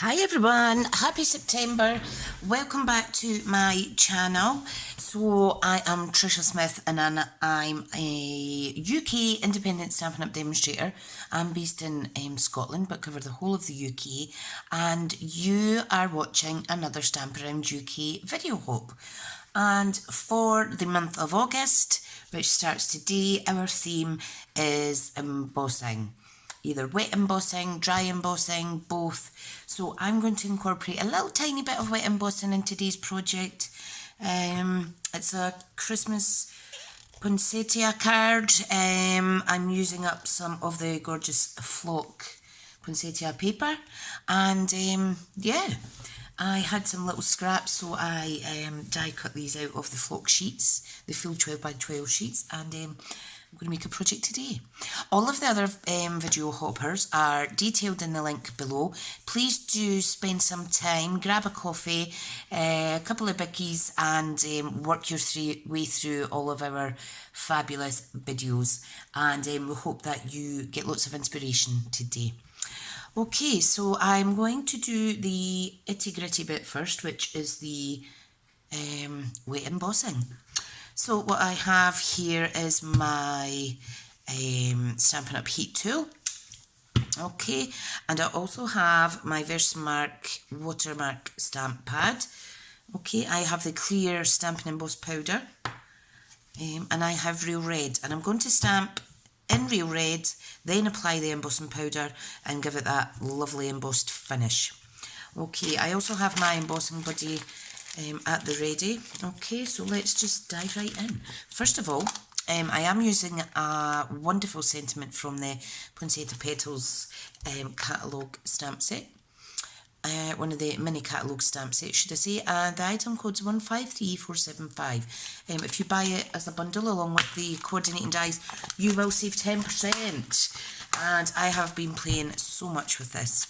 Hi everyone, happy September. Welcome back to my channel. So I am Tricia Smith and I'm a UK independent Stampin' Up demonstrator. I'm based in Scotland but cover the whole of the UK, and you are watching another Stamp Around UK video, hope. And for the month of August, which starts today, our theme is embossing. Either wet embossing, dry embossing, both. So I'm going to incorporate a little tiny bit of wet embossing in today's project. It's a Christmas poinsettia card. I'm using up some of the gorgeous flock poinsettia paper, and yeah, I had some little scraps, so I die cut these out of the flock sheets, the full 12 by 12 sheets, and I'm going to make a project today. All of the other video hoppers are detailed in the link below. Please do spend some time, grab a coffee, a couple of bickies, and work your way through all of our fabulous videos. And we hope that you get lots of inspiration today. Okay, so I'm going to do the itty gritty bit first, which is the wet embossing. So what I have here is my Stampin' Up heat tool. Okay, and I also have my Versamark watermark stamp pad. Okay, I have the clear Stampin' Emboss powder, and I have Real Red, and I'm going to stamp in Real Red, then apply the embossing powder and give it that lovely embossed finish. Okay, I also have my embossing buddy at the ready. Okay, so let's just dive right in. First of all, I am using a wonderful sentiment from the Poinsettia Petals catalogue stamp set. One of the mini catalogue stamp sets, should I say, and the item code's 153475. If you buy it as a bundle along with the coordinating dies, you will save 10%. And I have been playing so much with this.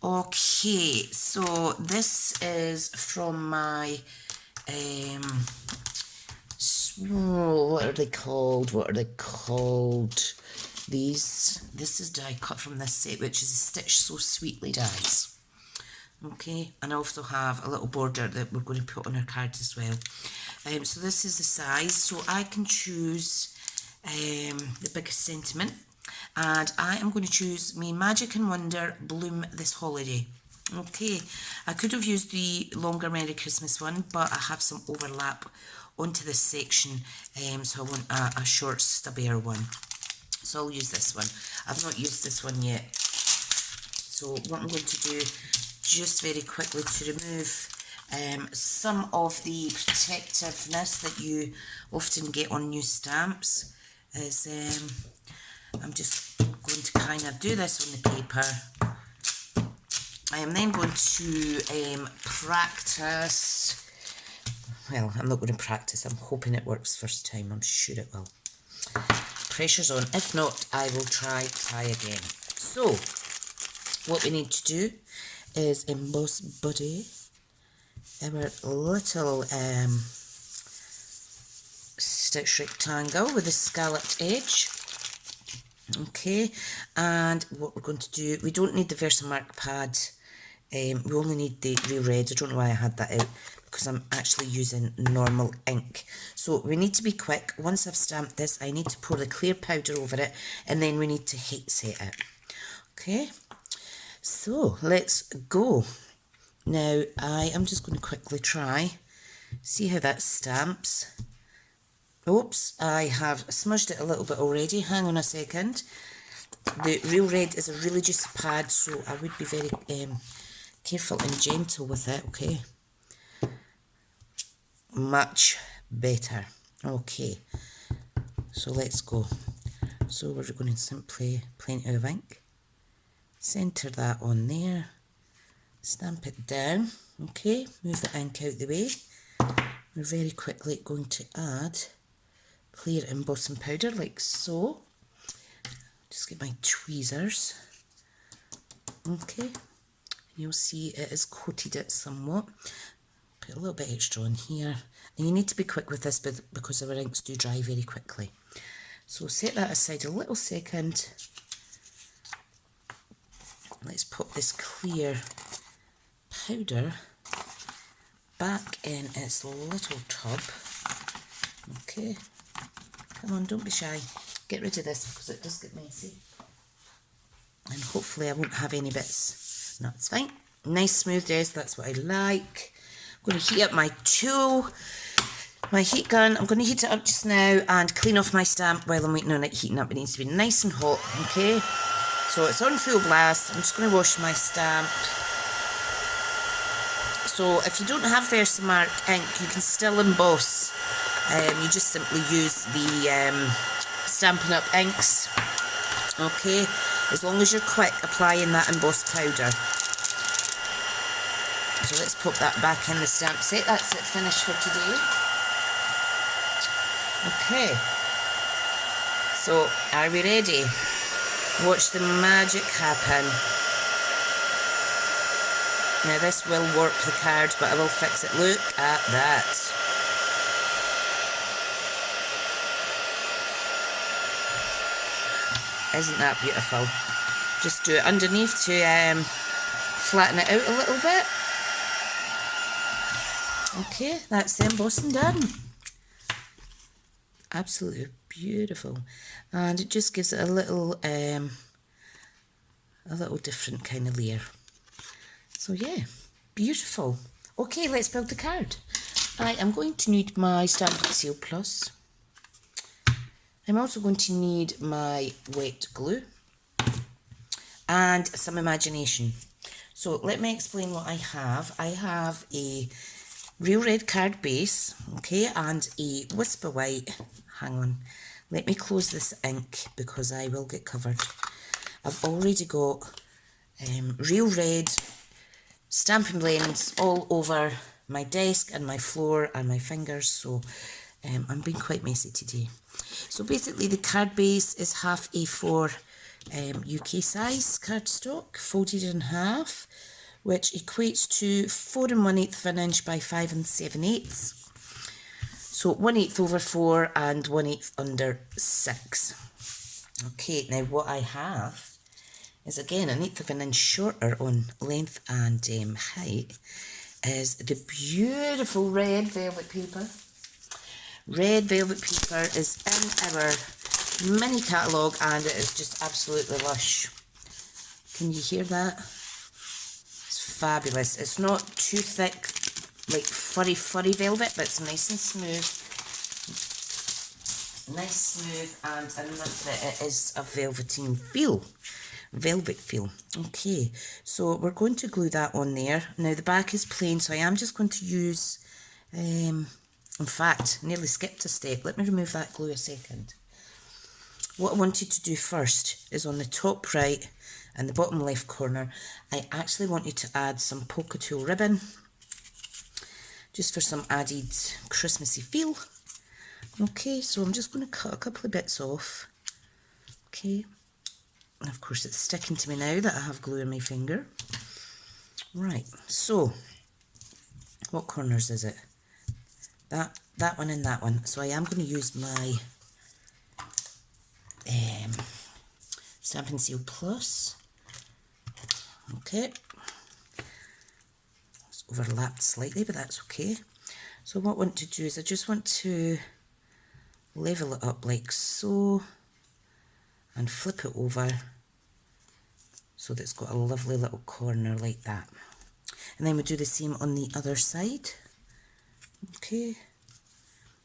Okay, so this is from my, what are they called? This is die cut from this set, which is Stitch So Sweetly dies. Okay, and I also have a little border that we're going to put on our cards as well. So this is the size, so I can choose the biggest sentiment, and I am going to choose me Magic and Wonder Bloom This Holiday. Okay, I could have used the longer Merry Christmas one, but I have some overlap onto this section, so I want a short stubbier one. So I'll use this one. I've not used this one yet. So what I'm going to do, just very quickly to remove some of the protectiveness that you often get on new stamps, is I'm just going to kind of do this on the paper. I am then going to practice. Well, I'm not going to practice, I'm hoping it works first time, I'm sure it will. Pressure's on, if not, I will try again. So, what we need to do is emboss buddy our little stitch rectangle with a scalloped edge. Okay, and what we're going to do, we don't need the Versamark pad, we only need the Real Red. I don't know why I had that out, because I'm actually using normal ink. So we need to be quick. Once I've stamped this, I need to pour the clear powder over it, and then we need to heat set it. Okay, so let's go. Now I am just going to quickly try, see how that stamps. Oops, I have smudged it a little bit already. Hang on a second. The Real Red is a really juicy pad, so I would be very careful and gentle with it, okay? Much better. Okay, so let's go. So we're going to simply, plenty of ink, centre that on there, stamp it down, okay, move the ink out the way. We're very quickly going to add clear embossing powder, like so. Just get my tweezers. Okay, you'll see it has coated it somewhat. Put a little bit extra on here, and you need to be quick with this because our inks do dry very quickly. So set that aside a little second. Let's pop this clear powder back in its little tub. Okay, come on, don't be shy. Get rid of this because it does get messy. And hopefully I won't have any bits. No, it's fine. Nice smooth desk, that's what I like. I'm going to heat up my tool, my heat gun. I'm going to heat it up just now and clean off my stamp while I'm waiting on it heating up. It needs to be nice and hot, okay? So it's on full blast. I'm just going to wash my stamp. So if you don't have Versamark ink, you can still emboss. You just simply use the Stampin' Up inks, okay? As long as you're quick applying that embossed powder. So let's pop that back in the stamp set. That's it, finished for today. Okay. So, are we ready? Watch the magic happen. Now this will warp the card, but I will fix it. Look at that. Isn't that beautiful? Just do it underneath to flatten it out a little bit. Okay, that's the embossing done. Absolutely beautiful. And it just gives it a little different kind of layer. So yeah, beautiful. Okay, let's build the card. I am going to need my Stampin' Seal Plus. I'm also going to need my wet glue and some imagination. So let me explain what I have. I have a real red card base, okay, and a Whisper White. Hang on, let me close this ink because I will get covered. I've already got real red Stampin' blends all over my desk and my floor and my fingers, so I'm being quite messy today. So basically the card base is half A4 UK size cardstock, folded in half, which equates to 4 1/8 of an inch by 5 7/8. So 1/8 over 4 and 1/8 under 6. Okay, now what I have is again 1/8 of an inch shorter on length and height, is the beautiful red velvet paper. Red velvet paper is in our mini catalogue and it is just absolutely lush. Can you hear that? It's fabulous. It's not too thick, like furry velvet, but it's nice and smooth. Nice, smooth, and enough that it is a velveteen feel. Velvet feel. Okay, so we're going to glue that on there. Now the back is plain, so I am just going to use, in fact, nearly skipped a step. Let me remove that glue a second. What I wanted to do first is on the top right and the bottom left corner, I actually wanted to add some polka tool ribbon, just for some added Christmassy feel. Okay, so I'm just going to cut a couple of bits off. Okay, and of course it's sticking to me now that I have glue on my finger. Right, so what corners is it? That one and that one. So I am going to use my Stampin' Seal Plus. Okay, it's overlapped slightly, but that's okay. So what I want to do is I just want to level it up like so and flip it over so that it's got a lovely little corner like that. And then we do the same on the other side. Okay,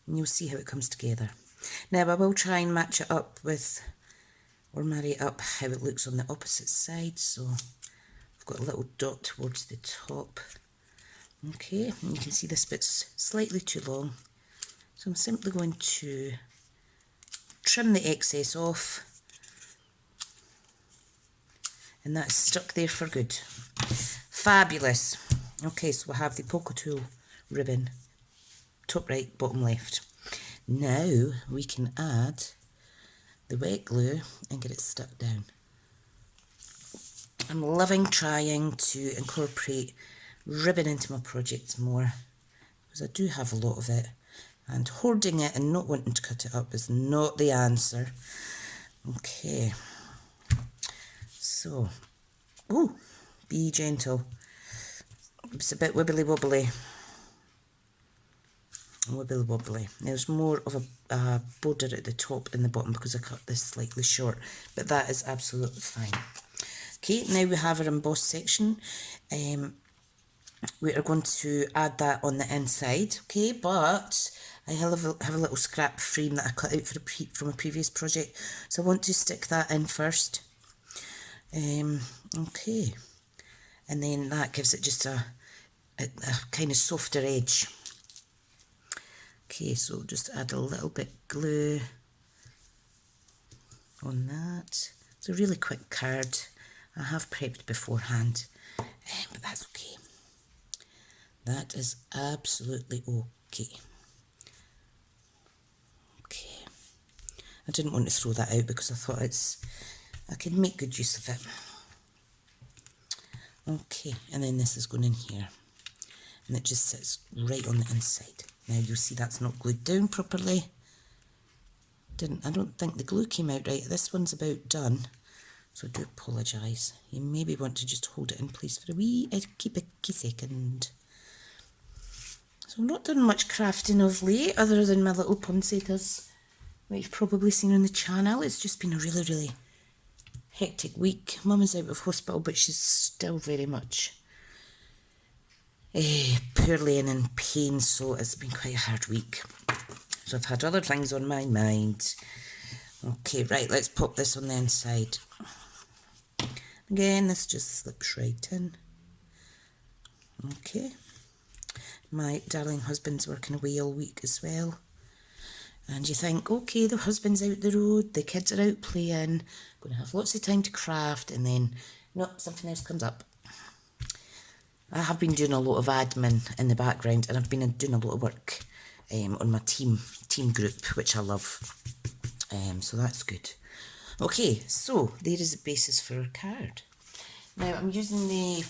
and you'll see how it comes together. Now I will try and match it up with, or marry it up how it looks on the opposite side. So I've got a little dot towards the top. Okay, and you can see this bit's slightly too long. So I'm simply going to trim the excess off. And that's stuck there for good. Fabulous. Okay, so we have the polka tool ribbon, top right, bottom left. Now we can add the wet glue and get it stuck down. I'm loving trying to incorporate ribbon into my projects more, because I do have a lot of it, and hoarding it and not wanting to cut it up is not the answer. Okay, so, ooh, be gentle. It's a bit wibbly wobbly. Wibbly wobbly. There's more of a border at the top and the bottom because I cut this slightly short, but that is absolutely fine. Okay, now we have our embossed section. We are going to add that on the inside, okay, but I have a little scrap frame that I cut out from a previous project, so I want to stick that in first. Okay, and then that gives it just a kind of softer edge. Okay, so just add a little bit glue on that. It's a really quick card. I have prepped beforehand, but that's okay. That is absolutely okay. Okay. I didn't want to throw that out because I thought I could make good use of it. Okay, and then this is going in here. And it just sits right on the inside. Now you'll see that's not glued down properly. I don't think the glue came out right. This one's about done, so I do apologise. You maybe want to just hold it in place for a wee second. So I've not done much crafting of late, other than my little poinsettias that you've probably seen on the channel. It's just been a really, really hectic week. Mum is out of hospital, but she's still very much poorly and in pain, so it's been quite a hard week. So I've had other things on my mind. Okay, right, let's pop this on the inside. Again, this just slips right in. Okay. My darling husband's working away all week as well. And you think, okay, the husband's out the road, the kids are out playing, going to have lots of time to craft, and then, no, something else comes up. I have been doing a lot of admin in the background, and I've been doing a lot of work on my team group, which I love. So that's good. Okay, so there is the basis for our card. Now I'm using the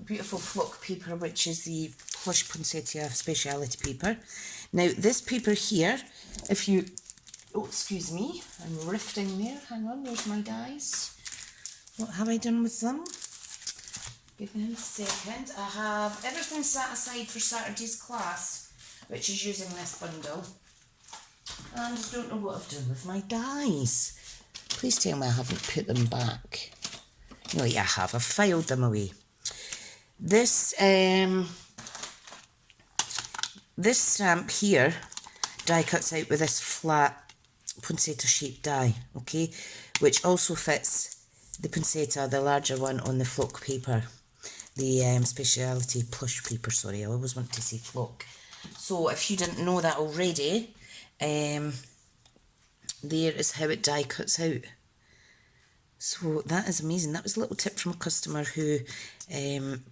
beautiful flock paper, which is the Plush Poinsettia Speciality paper. Now this paper here, if you, oh excuse me, I'm rifting there, hang on, there's my dies. What have I done with them? Give me a second. I have everything set aside for Saturday's class, which is using this bundle. And I don't know what I've done with my dies. Please tell me I haven't put them back. No, yeah, I have. I've filed them away. This this stamp here, die cuts out with this flat poinsettia shaped die, okay, which also fits the poinsettia, the larger one, on the flock paper, the speciality plush paper, sorry, I always want to say flock. So if you didn't know that already, there is how it die cuts out. So that is amazing. That was a little tip from a customer who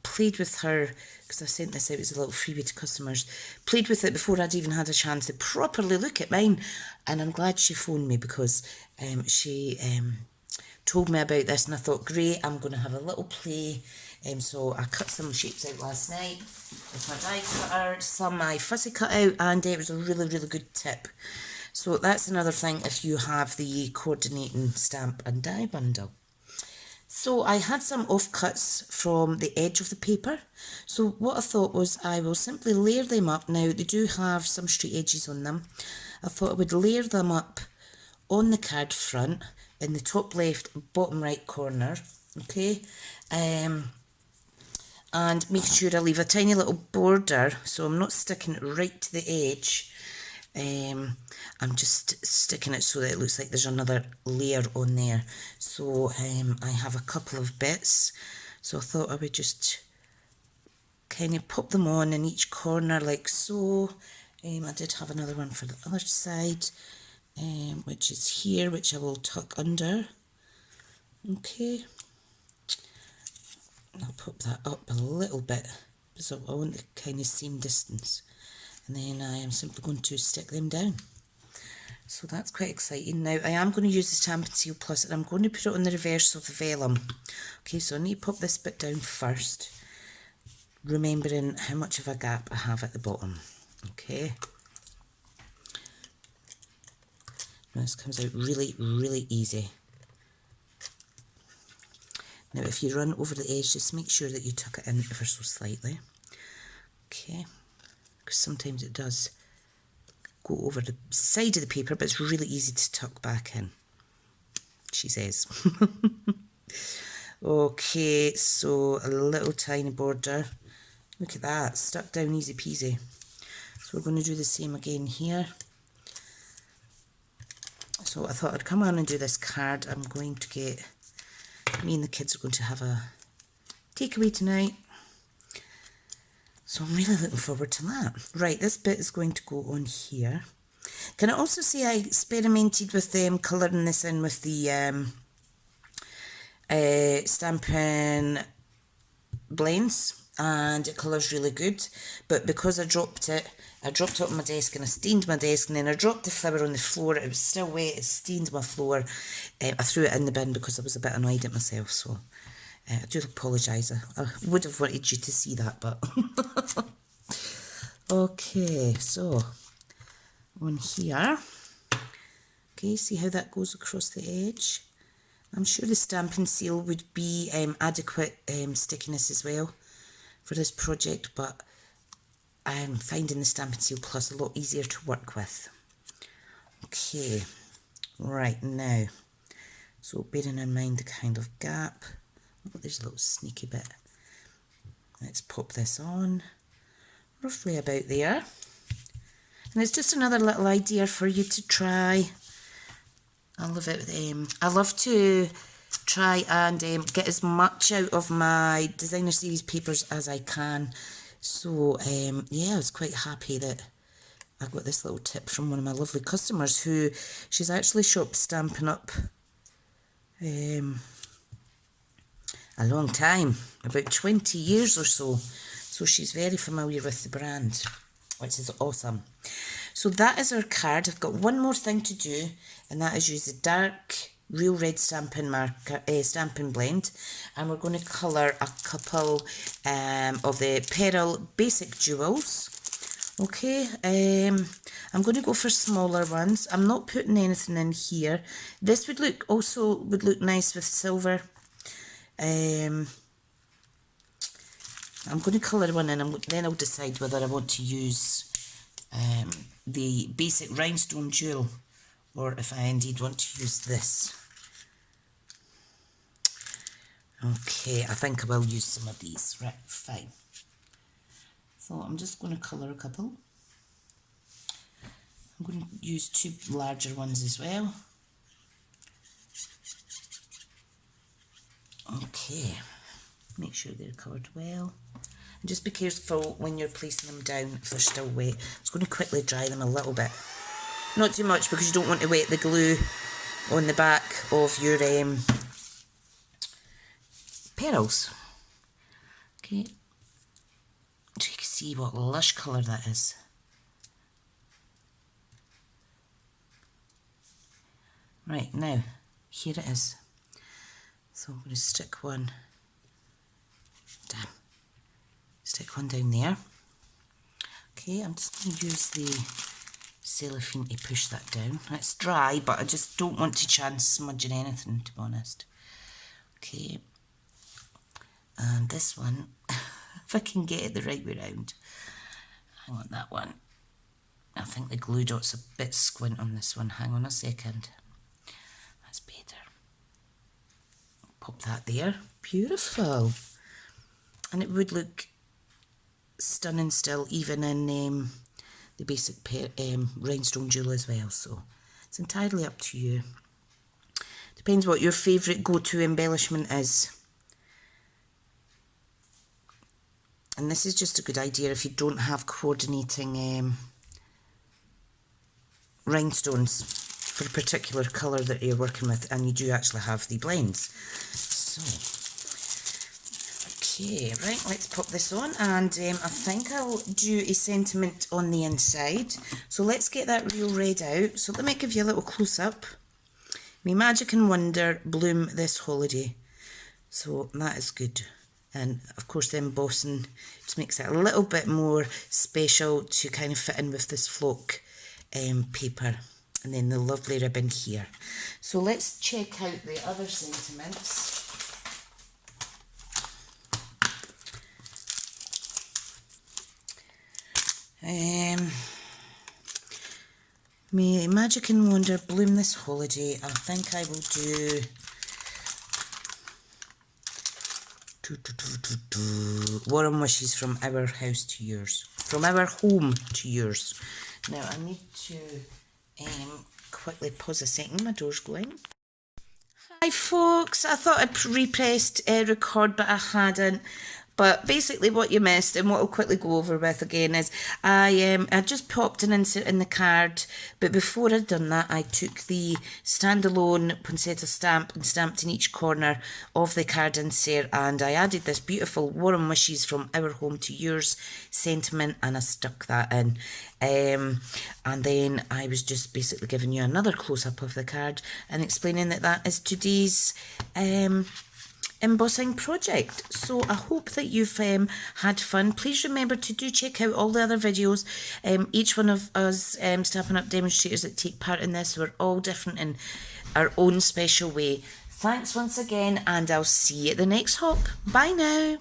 played with her, because I sent this out as a little freebie to customers, played with it before I'd even had a chance to properly look at mine, and I'm glad she phoned me because she told me about this, and I thought, great, I'm going to have a little play. So I cut some shapes out last night with my die cutter, some I fussy cut out, and it was a really, really good tip. So that's another thing if you have the coordinating stamp and die bundle. So I had some offcuts from the edge of the paper. So what I thought was I will simply layer them up. Now they do have some straight edges on them. I thought I would layer them up on the card front in the top left, bottom right corner. Okay. And make sure I leave a tiny little border so I'm not sticking it right to the edge. I'm just sticking it so that it looks like there's another layer on there. So I have a couple of bits, so I thought I would just kind of pop them on in each corner like so. I did have another one for the other side, which is here, which I will tuck under. Okay, I'll pop that up a little bit so I want the kind of same distance, and then I am simply going to stick them down. So that's quite exciting. Now I am going to use the Stampin' Seal Plus, and I'm going to put it on the reverse of the vellum. Okay, so I need to pop this bit down first, remembering how much of a gap I have at the bottom. Okay. Now this comes out really, really easy. Now if you run over the edge, just make sure that you tuck it in ever so slightly. Okay, because sometimes it does go over the side of the paper, but it's really easy to tuck back in, she says. Okay, so a little tiny border. Look at that, stuck down easy peasy. So we're going to do the same again here. So I thought I'd come on and do this card. I'm going to get, me and the kids are going to have a takeaway tonight. So I'm really looking forward to that. Right, this bit is going to go on here. Can I also say I experimented with colouring this in with the Stampin blends, and it colours really good, but because I dropped it on my desk and I stained my desk, and then I dropped the flower on the floor, it was still wet, it stained my floor. I threw it in the bin because I was a bit annoyed at myself, so I do apologise. I would have wanted you to see that, but okay, so on here, okay, see how that goes across the edge. I'm sure the Stampin' Seal would be adequate stickiness as well for this project, but I'm finding the Stampin' Seal Plus a lot easier to work with. Okay, right now, so bearing in mind the kind of gap, oh, there's a little sneaky bit. Let's pop this on, roughly about there. And it's just another little idea for you to try. I love it. I love to try and get as much out of my designer series papers as I can. So yeah, I was quite happy that I got this little tip from one of my lovely customers, who she's actually shopped Stampin' Up a long time, about 20 years or so. So she's very familiar with the brand, which is awesome. So that is our card. I've got one more thing to do, and that is use the dark real red Stampin' marker, Stampin' blend, and we're going to colour a couple of the Pearl Basic Jewels. Okay, I'm going to go for smaller ones. I'm not putting anything in here. This would look nice with silver. I'm going to colour one in, and then I'll decide whether I want to use the basic rhinestone jewel, or if I indeed want to use this. Okay, I think I will use some of these. Right, fine. So I'm just going to colour a couple. I'm going to use two larger ones as well. Okay, make sure they're covered well. And just be careful when you're placing them down if they're still wet. I'm just going to quickly dry them a little bit. Not too much, because you don't want to wet the glue on the back of your pearls. Okay, so you can see what lush colour that is. Right, now, here it is. So I'm going to stick one, stick one down there. Okay, I'm just going to use the cellophane to push that down. It's dry, but I just don't want to chance smudging anything, to be honest. Okay, and this one, if I can get it the right way round, I want that one. I think the glue dot's a bit squint on this one. Hang on a second. That's better. Pop that there. Beautiful. And it would look stunning still, even in the basic rhinestone jewel as well. So it's entirely up to you. Depends what your favourite go-to embellishment is. And this is just a good idea if you don't have coordinating rhinestones for a particular colour that you're working with, and you do actually have the blends. So, okay, right, let's pop this on, and I think I'll do a sentiment on the inside. So let's get that real red out. So let me give you a little close-up. May magic and wonder bloom this holiday. So that is good. And of course the embossing just makes it a little bit more special to kind of fit in with this flock paper. And then the lovely ribbon here. So let's check out the other sentiments. May magic and wonder bloom this holiday. I think I will do warm wishes from our house to yours. From our home to yours. Now I need to quickly pause a second. My door's going. Hi folks, I thought I'd repressed record but I hadn't. But basically what you missed and what I'll quickly go over with again is I just popped an insert in the card, but before I'd done that I took the standalone poinsettia stamp and stamped in each corner of the card insert, and I added this beautiful warm wishes from our home to yours sentiment and I stuck that in. And then I was just basically giving you another close-up of the card and explaining that that is today's embossing project. So I hope that you've had fun. Please remember to do check out all the other videos. Each one of us Stampin' Up demonstrators that take part in this, we're all different in our own special way. Thanks once again, and I'll see you at the next hop. Bye now.